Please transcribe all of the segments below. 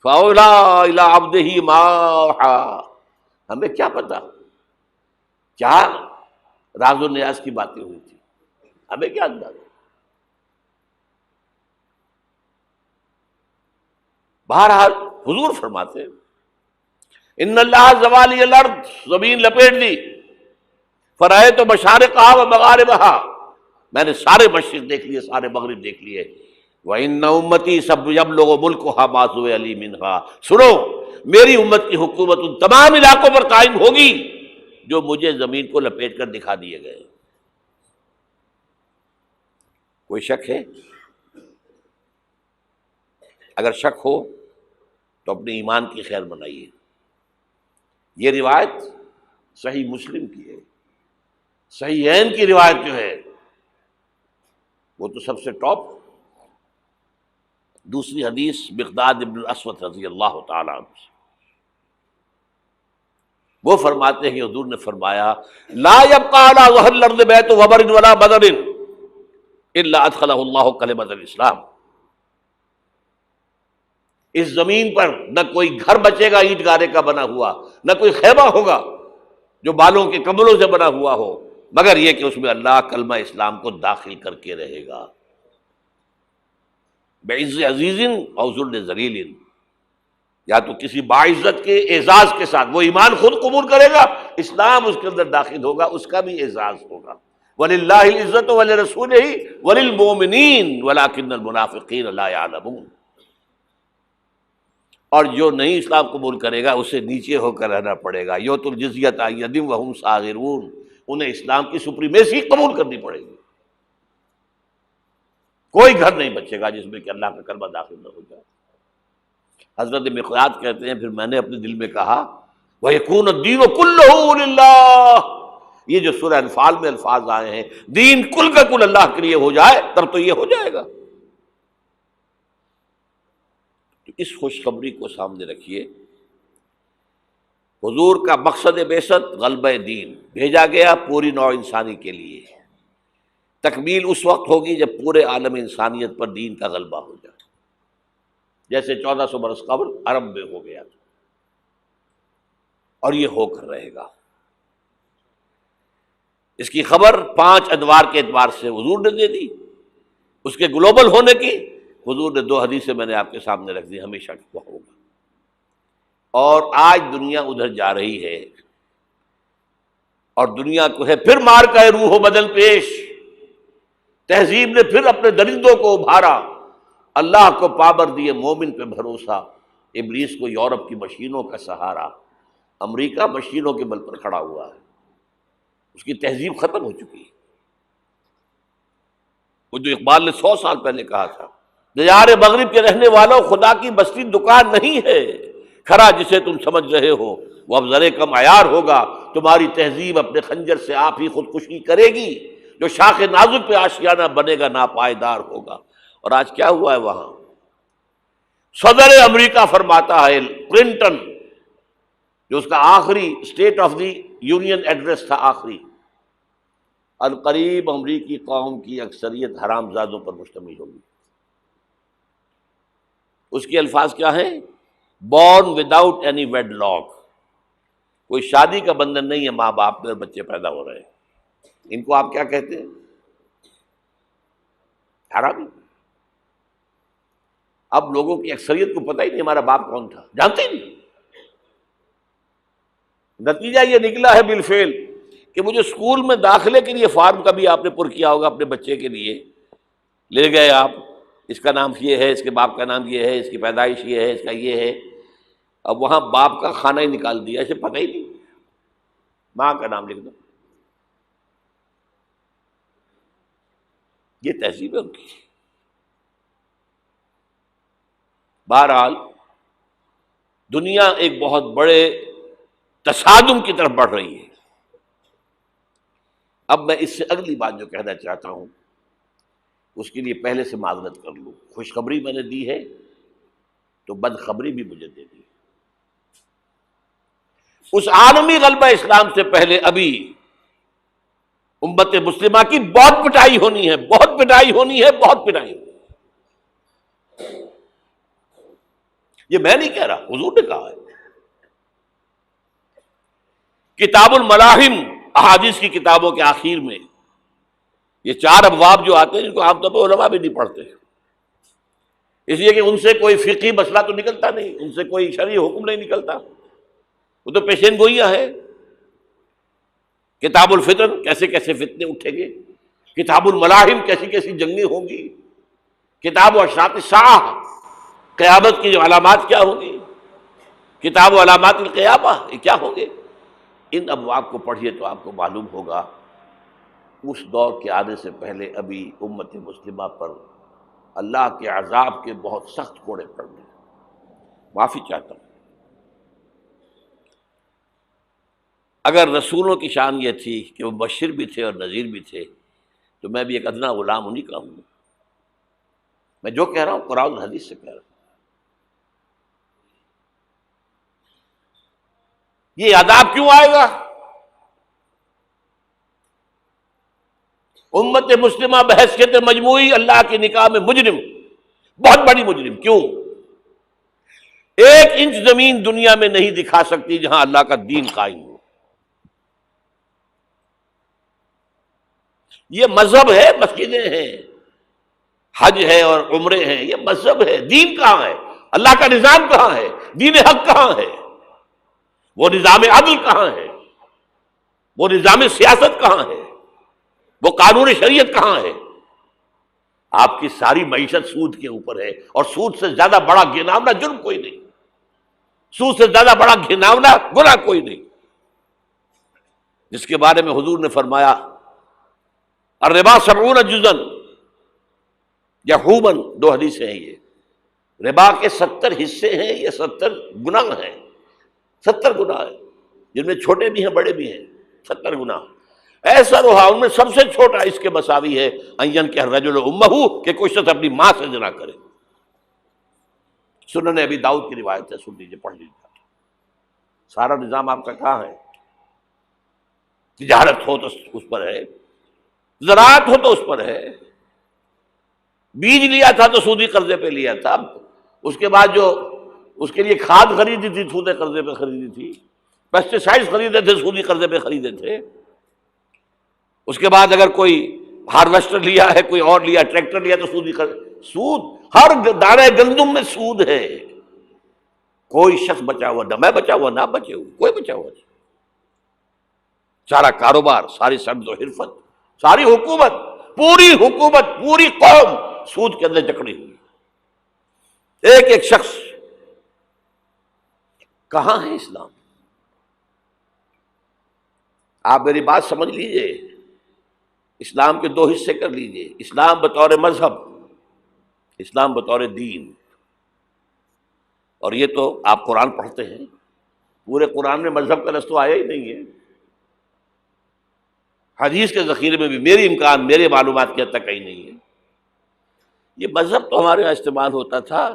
فَأَوْلَىٰ إِلَىٰ عَبْدِهِ مَا أَوْحَىٰ. ہمیں کیا پتا کیا راز و نیاز کی باتیں ہوئی تھی، ہمیں کیا اندازہ. بہرحال حضور فرماتے ہیں ان اللہ زوالی الارض، زمین لپیٹ دی، فرأیت مشارقها و مغاربها، میں نے سارے مشرق دیکھ لیے سارے مغرب دیکھ لیے. وَإِنَّ أُمَّتِي سَيَبْلُغُ مُلْكُهَا مَا سُوِئَ لِي مِنْهَا. سنو، میری امت کی حکومت ان تمام علاقوں پر قائم ہوگی جو مجھے زمین کو لپیٹ کر دکھا دیے گئے. کوئی شک ہے؟ اگر شک ہو تو اپنے ایمان کی خیر بنائیے. یہ روایت صحیح مسلم کی ہے. صحیحین کی روایت جو ہے وہ تو سب سے ٹاپ. دوسری حدیث مقداد ابن الاسود رضی اللہ تعالیٰ عنہ، وہ فرماتے ہیں کہ حضور نے فرمایا لا يبقى على ظهر الارض بيت وبر ولا بدر الا ادخله الله كلمة الاسلام. اس زمین پر نہ کوئی گھر بچے گا اینٹ گارے کا بنا ہوا، نہ کوئی خیمہ ہوگا جو بالوں کے کملوں سے بنا ہوا ہو، مگر یہ کہ اس میں اللہ کلمہ اسلام کو داخل کر کے رہے گا. بعز عزیز او ذل ذلیل، یا تو کسی باعزت کے اعزاز کے ساتھ وہ ایمان خود قبول کرے گا، اسلام اس کے اندر داخل ہوگا، اس کا بھی اعزاز ہوگا. وَلِلَّهِ الْعِزَّةُ وَلِرَسُولِهِ وَلِلْمُؤْمِنِينَ وَلَكِنَّ الْمُنَافِقِينَ لَا يَعْلَمُونَ. اور جو نہیں اسلام قبول کرے گا اسے نیچے ہو کر رہنا پڑے گا. یؤتوا الجزیۃ عن ید وہم صاغرون، انہیں اسلام کی سپریمیسی قبول کرنی پڑے گی. کوئی گھر نہیں بچے گا جس میں کہ اللہ کا کلمہ داخل نہ ہو جائے. حضرت مقداد کہتے ہیں پھر میں نے اپنے دل میں کہا وَيَكُونَ الدِّينُ كُلُّهُ لِلَّهِ. یہ جو سورہ انفال میں الفاظ آئے ہیں دین کل کا کل اللہ کے لیے ہو جائے تب تو یہ ہو جائے گا. تو اس خوشخبری کو سامنے رکھیے. حضور کا مقصد بعثت غلبہ دین، بھیجا گیا پوری نوع انسانی کے لیے. تکمیل اس وقت ہوگی جب پورے عالم انسانیت پر دین کا غلبہ ہو جائے، جیسے 1400 برس قبل عرب میں ہو گیا تھا، اور یہ ہو کر رہے گا. اس کی خبر 5 ادوار کے اعتبار سے حضور نے دے دی. اس کے گلوبل ہونے کی حضور نے 2 حدیثیں میں نے آپ کے سامنے رکھ دی، ہمیشہ وہ ہوگا. اور آج دنیا ادھر جا رہی ہے، اور دنیا کو ہے پھر مار کا روح و بدن پیش. تہذیب نے پھر اپنے درندوں کو ابھارا، اللہ کو پابر دیے مومن پہ بھروسہ، ابلیس کو یورپ کی مشینوں کا سہارا. امریکہ مشینوں کے بل پر کھڑا ہوا ہے، اس کی تہذیب ختم ہو چکی ہے. وہ جو اقبال نے 100 سال پہلے کہا تھا، دیار مغرب کے رہنے والوں خدا کی بستی دکان نہیں ہے، کھرا جسے تم سمجھ رہے ہو وہ اب ذرے کم عیار ہوگا. تمہاری تہذیب اپنے خنجر سے آپ ہی خودکشی کرے گی، جو شاخ نازک پہ آشیانہ بنے گا ناپائیدار ہوگا. اور آج کیا ہوا ہے وہاں؟ صدر امریکہ فرماتا ہے، کلنٹن، جو اس کا آخری state of the union address تھا آخری، القریب امریکی قوم کی اکثریت حرام زادوں پر مشتمل ہوگی. اس کے الفاظ کیا ہیں؟ Born without any wedlock. کوئی شادی کا بندھن نہیں ہے، ماں باپ میں بچے پیدا ہو رہے ہیں. ان کو آپ کیا کہتے ہیں؟ حرامی. اب لوگوں کی اکثریت کو پتہ ہی نہیں ہمارا باپ کون تھا، جانتے ہی نہیں. نتیجہ یہ نکلا ہے بالفعل کہ مجھے اسکول میں داخلے کے لیے فارم کبھی آپ نے پر کیا ہوگا اپنے بچے کے لیے، لے گئے آپ، اس کا نام یہ ہے، اس کے باپ کا نام یہ ہے، اس کی پیدائش یہ ہے، اس کا یہ ہے. اب وہاں باپ کا خانہ ہی نکال دیا، اسے پتہ ہی نہیں، ماں کا نام لکھ دو. یہ تہذیب ہے ان کی. بہرحال دنیا ایک بہت بڑے تصادم کی طرف بڑھ رہی ہے. اب میں اس سے اگلی بات جو کہنا چاہتا ہوں اس کے لیے پہلے سے معذرت کر لوں. خوشخبری میں نے دی ہے تو بدخبری بھی مجھے دے دی. اس عالمی غلبہ اسلام سے پہلے ابھی امت مسلمہ کی بہت پٹائی ہونی ہے، بہت پٹائی ہونی ہے، بہت پٹائی ہونی ہے. یہ میں نہیں کہہ رہا، حضور نے کہا ہے۔ کتاب الملاحم، احادیث کی کتابوں کے آخر میں یہ 4 ابواب جو آتے ہیں، جن کو عام طور پر علماء بھی نہیں پڑھتے، اس لیے کہ ان سے کوئی فقہی مسئلہ تو نکلتا نہیں، ان سے کوئی شرعی حکم نہیں نکلتا، وہ تو پیشین گوئیاں ہیں۔ کتاب الفتن، کیسے کیسے فتنے اٹھیں گے، کتاب الملاحم، کیسی کیسی جنگیں ہوں گی، کتاب اشراط الساعہ، قیامت کی جو علامات کیا ہوں گی، کتاب علامات القیامہ، یہ کیا ہوں گے۔ ان ابواب کو پڑھیے تو آپ کو معلوم ہوگا اس دور کے آنے سے پہلے ابھی امت مسلمہ پر اللہ کے عذاب کے بہت سخت کوڑے پڑ گئے۔ معافی چاہتا ہوں، اگر رسولوں کی شان یہ تھی کہ وہ مبشر بھی تھے اور نذیر بھی تھے، تو میں بھی ایک ادنا غلام انہیں کا ہوں۔ میں جو کہہ رہا ہوں قرآن اور حدیث سے کہہ رہا ہوں۔ یہ عذاب کیوں آئے گا؟ امت مسلمہ بحیثیت مجموعی اللہ کی نگاہ میں مجرم، بہت بڑی مجرم۔ کیوں؟ 1 انچ زمین دنیا میں نہیں دکھا سکتی جہاں اللہ کا دین قائم ہو۔ یہ مذہب ہے، مسجدیں ہیں، حج ہے اور عمرے ہیں، یہ مذہب ہے۔ دین کہاں ہے؟ اللہ کا نظام کہاں ہے؟ دین حق کہاں ہے؟ وہ نظام عدل کہاں ہے؟ وہ نظام سیاست کہاں ہے؟ وہ قانون شریعت کہاں ہے؟ آپ کی ساری معیشت سود کے اوپر ہے، اور سود سے زیادہ بڑا گھناؤنا جرم کوئی نہیں، سود سے زیادہ بڑا گھناؤنا گناہ کوئی نہیں، جس کے بارے میں حضور نے فرمایا الربا 70 جزءا یحوماً، 2 حدیثیں ہیں یہ، ربا کے 70 حصے ہیں، یہ 70 گناہ ہیں، 70 گناہ ہیں، جن میں چھوٹے بھی ہیں بڑے بھی ہیں، 70 گناہ۔ ایسا رہا ان میں سب سے چھوٹا اس کے مساوی ہے ان کہ الرجل امہ، کہ کوئی شخص اپنی ماں سے زنا کرے۔ سنن ابی داؤد کی روایت ہے، سن لیجیے، پڑھ لیجیے۔ سارا نظام آپ کا کہاں ہے؟ تجارت ہو تو اس پر ہے، زراعت ہو تو اس پر ہے، بیج لیا تھا تو سودی قرضے پہ لیا تھا، اس کے بعد جو اس کے لیے کھاد خریدی تھی سودی قرضے پہ خریدی تھی، پیسٹی سائڈز خریدے تھے سودی قرضے پہ خریدے تھے، اس کے بعد اگر کوئی ہارویسٹر لیا ہے، کوئی اور لیا، ٹریکٹر لیا تو سودی قرض، سود، ہر دانے گندم میں سود ہے۔ کوئی شخص بچا ہوا نہ، میں بچا ہوا نہ بچے ہوا، کوئی بچا ہوا نہیں۔ سارا کاروبار، ساری سمت و حرفت، ساری حکومت، پوری حکومت، پوری قوم سود کے اندر جکڑی ہوئی۔ ایک ایک شخص، کہاں ہے اسلام؟ آپ میری بات سمجھ لیجئے، اسلام کے 2 حصے کر لیجئے، اسلام بطور مذہب، اسلام بطور دین۔ اور یہ تو آپ قرآن پڑھتے ہیں، پورے قرآن میں مذہب کا لفظ تو آیا ہی نہیں ہے۔ حدیث کے ذخیرے میں بھی میری امکان، میرے معلومات کی حد تک کہیں نہیں ہے۔ یہ مذہب تو ہمارے یہاں استعمال ہوتا تھا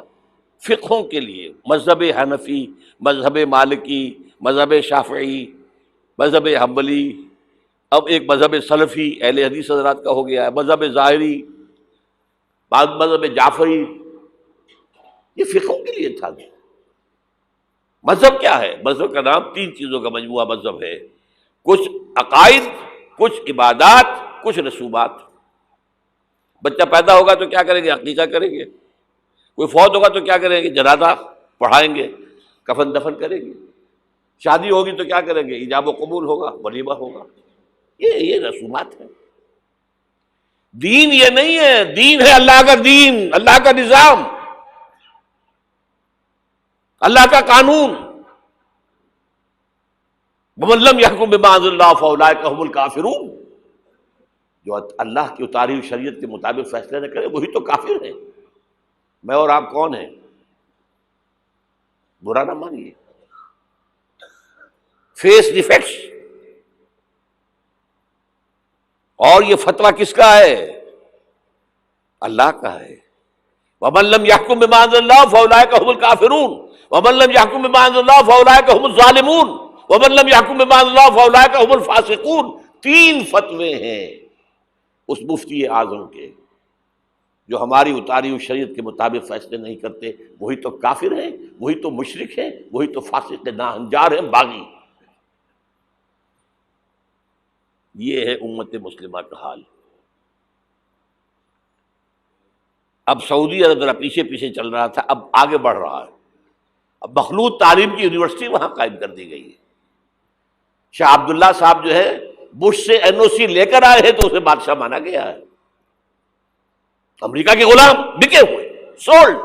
فقہوں کے لیے، مذہب حنفی، مذہب مالکی، مذہب شافعی، مذہب حنبلی، اب ایک مذہب سلفی اہل حدیث حضرات کا ہو گیا ہے، مذہب ظاہری، بعض مذہب جعفری، یہ فقہوں کے لیے تھا۔ مذہب کیا ہے؟ مذہب کا نام 3 چیزوں کا مجموعہ مذہب ہے، کچھ عقائد، کچھ عبادات، کچھ رسومات۔ بچہ پیدا ہوگا تو کیا کریں گے؟ عقیقہ کریں گے۔ کوئی فوت ہوگا تو کیا کریں گے؟ جنازہ پڑھائیں گے، کفن دفن کریں گے۔ شادی ہوگی تو کیا کریں گے؟ ایجاب و قبول ہوگا، ولیمہ ہوگا۔ یہ رسومات ہیں۔ دین یہ نہیں ہے، دین ہے اللہ کا دین، اللہ کا نظام، اللہ کا قانون۔ وَمَن لَّمْ يَحْكُم بِمَا أَنزَلَ اللَّهُ فَأُولَٰئِكَ هُمُ الْكَافِرُونَ، جو اللہ کی اتاری ہوئی شریعت کے مطابق فیصلے نہ کرے وہی تو کافر ہے۔ میں اور آپ کون ہیں؟ برا نہ مانیے، فیس دی فیکٹس۔ اور یہ فتویٰ کس کا ہے؟ اللہ کا ہے۔ وَمَن لَّمْ يَحْكُم بِمَا أَنزَلَ اللَّهُ فَأُولَٰئِكَ هُمُ الْكَافِرُونَ وَمَن لَّمْ يَحْكُم بِمَا أَنزَلَ اللَّهُ فَأُولَٰئِكَ هُمُ الظَّالِمُونَ وَمَن لَّمْ يَحْكُم بِمَا أَنزَلَ اللَّهُ فَأُولَٰئِكَ هُمُ الْفَاسِقُونَ۔ 3 فتوے ہیں اس مفتی اعظم کے جو ہماری اتاری ہوئی شریعت کے مطابق فیصلے نہیں کرتے وہی تو کافر ہیں، وہی تو مشرک ہیں، وہی تو فاسق ناہنجار ہیں، باغی۔ یہ ہے امت مسلمہ کا حال۔ اب سعودی عرب ذرا پیچھے پیچھے چل رہا تھا، اب آگے بڑھ رہا ہے۔ اب مخلوط تعلیم کی یونیورسٹی وہاں قائم کر دی گئی ہے۔ شاہ عبداللہ صاحب جو ہے بش سے این او سی لے کر آئے ہیں تو اسے بادشاہ مانا گیا ہے۔ امریکہ کے غلام بکے ہوئے، سولڈ،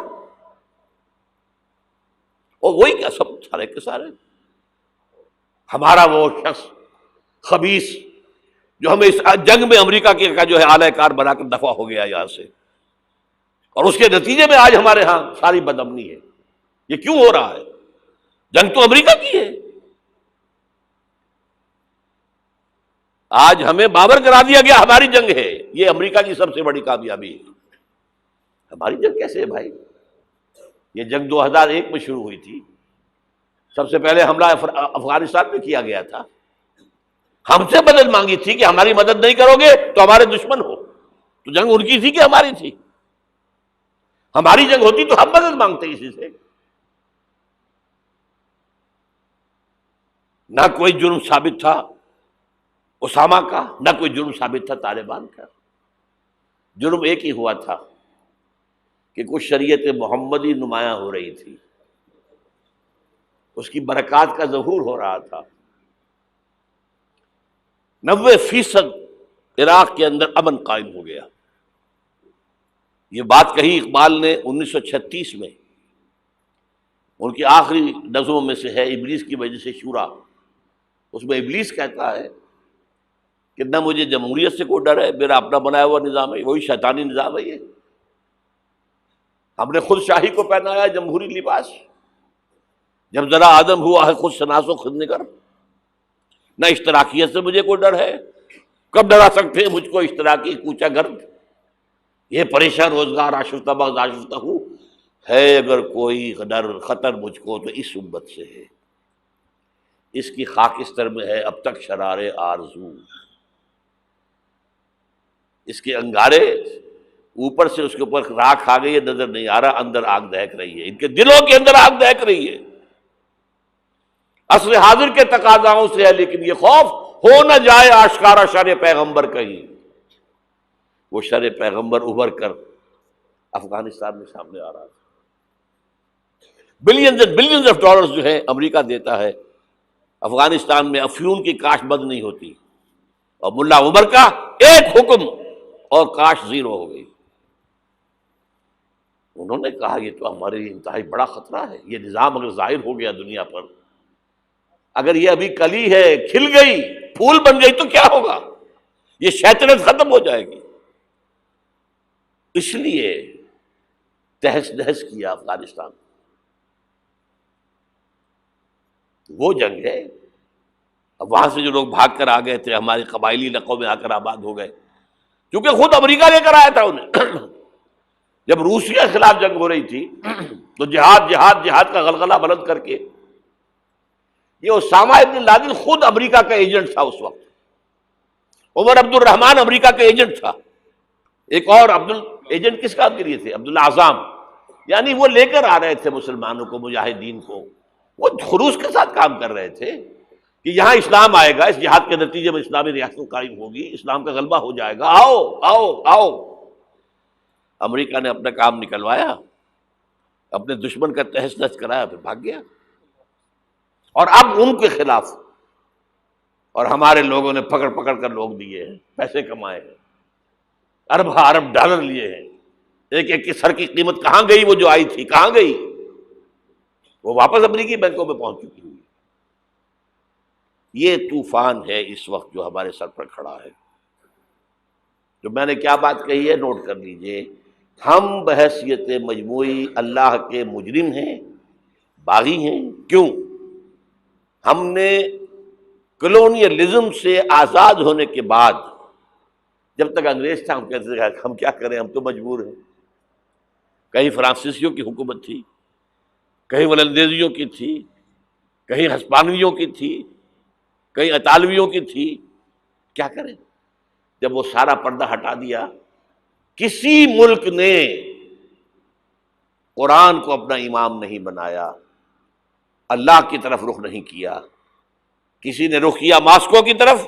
اور وہی کیا سب سارے کے سارے ہمارا وہ شخص خبیث جو ہمیں اس جنگ میں امریکہ کا جو ہے اعلی کار بنا کر دفع ہو گیا یہاں سے، اور اس کے نتیجے میں آج ہمارے ہاں ساری بدامنی ہے۔ یہ کیوں ہو رہا ہے؟ جنگ تو امریکہ کی ہے۔ آج ہمیں باور کرا دیا گیا ہماری جنگ ہے، یہ امریکہ کی سب سے بڑی کامیابی ہے۔ ہماری جنگ کیسے ہے بھائی؟ یہ جنگ 2001 میں شروع ہوئی تھی، سب سے پہلے حملہ افغانستان میں کیا گیا تھا، ہم سے مدد مانگی تھی کہ ہماری مدد نہیں کرو گے تو ہمارے دشمن ہو۔ تو جنگ ان کی تھی کہ ہماری تھی؟ ہماری جنگ ہوتی تو ہم مدد مانگتے اسی سے۔ نہ کوئی جرم ثابت تھا اسامہ کا، نہ کوئی جرم ثابت تھا طالبان کا۔ جرم ایک ہی ہوا تھا کہ کچھ شریعت محمدی نمایاں ہو رہی تھی، اس کی برکات کا ظہور ہو رہا تھا۔ 90% عراق کے اندر امن قائم ہو گیا۔ یہ بات کہی اقبال نے 1936 میں، ان کی آخری نظموں میں سے ہے ابلیس کی وجہ سے شورا۔ اس میں ابلیس کہتا ہے کہ نہ مجھے جمہوریت سے کوئی ڈر ہے، میرا اپنا بنایا ہوا نظام ہے، وہی شیطانی نظام ہے۔ یہ ہم نے خود شاہی کو پہنایا جمہوری لباس، جب ذرا آدم ہوا ہے خود شناس و خود نگر۔ نہ اشتراکیت سے مجھے کوئی ڈر ہے، کب ڈرا سکتے ہیں مجھ کو اشتراکی کوچہ گرد؟ یہ پریشان روزگار آشفتہ بغض آشفتہ ہوں ہے، اگر کوئی ڈر خطر مجھ کو تو اس امت سے ہے، اس کی خاکستر میں ہے اب تک شرار آرزو۔ اس کے انگارے اوپر سے اس کے اوپر راکھ آ گئی ہے، نظر نہیں آ رہا، اندر آگ دہک رہی ہے، ان کے دلوں کے اندر آگ دہک رہی ہے۔ عصر حاضر کے تقاضاؤں سے ہے، لیکن یہ خوف ہو نہ جائے آشکارا شر پیغمبر کہیں۔ وہ شر پیغمبر ابھر کر افغانستان میں سامنے آ رہا تھا۔ Billions and billions of dollars جو ہے امریکہ دیتا ہے، افغانستان میں افیون کی کاشت بند نہیں ہوتی، اور ملا عمر کا ایک حکم اور کاشت زیرو ہو گئی۔ انہوں نے کہا یہ تو ہمارے لیے انتہائی بڑا خطرہ ہے، یہ نظام اگر ظاہر ہو گیا دنیا پر، اگر یہ ابھی کلی ہے، کھل گئی، پھول بن گئی تو کیا ہوگا؟ یہ شیطنت ختم ہو جائے گی۔ اس لیے تہس نہس کیا افغانستان۔ وہ جنگ ہے۔ اب وہاں سے جو لوگ بھاگ کر آ گئے تھے ہمارے قبائلی علاقوں میں آ کر آباد ہو گئے، کیونکہ خود امریکہ لے کر آیا تھا انہیں۔ جب روسیہ کے خلاف جنگ ہو رہی تھی تو جہاد جہاد جہاد کا غلغلہ بلند کر کے، یہ اسامہ ابن لادن خود امریکہ کا ایجنٹ تھا اس وقت، عمر عبد الرحمان امریکہ کا ایجنٹ تھا، ایک اور ایجنٹ کس کام کے لیے تھے؟ عبداللہ اعظم، یعنی وہ لے کر آ رہے تھے مسلمانوں کو، مجاہدین کو، وہ خلوص کے ساتھ کام کر رہے تھے کہ یہاں اسلام آئے گا، اس جہاد کے نتیجے میں اسلامی ریاست قائم ہوگی، اسلام کا غلبہ ہو جائے گا، آؤ آؤ آؤ۔ امریکہ نے اپنا کام نکلوایا، اپنے دشمن کا تہس نہس کرایا، پھر بھاگ گیا۔ اور اب ان کے خلاف، اور ہمارے لوگوں نے پکڑ پکڑ کر لوگ دیے ہیں، پیسے کمائے ہیں، ارب ارب ڈالر لیے ہیں، ایک ایک کی سر کی قیمت کہاں گئی؟ وہ جو آئی تھی کہاں گئی؟ وہ واپس امریکی بینکوں میں پہنچ چکی ہوئی۔ یہ طوفان ہے اس وقت جو ہمارے سر پر کھڑا ہے۔ جو میں نے کیا بات کہی ہے نوٹ کر لیجئے، ہم بحیثیت مجموعی اللہ کے مجرم ہیں، باغی ہیں۔ کیوں؟ ہم نے کلونیلزم سے آزاد ہونے کے بعد، جب تک انگریز تھا ہم کہتے تھے ہم کیا کریں، ہم تو مجبور ہیں۔ کہیں فرانسیسیوں کی حکومت تھی، کہیں ولندیزیوں کی تھی، کہیں ہسپانویوں کی تھی، کہیں اطالویوں کی تھی، کیا کریں؟ جب وہ سارا پردہ ہٹا دیا کسی ملک نے قرآن کو اپنا امام نہیں بنایا، اللہ کی طرف رخ نہیں کیا. کسی نے رخ کیا ماسکو کی طرف،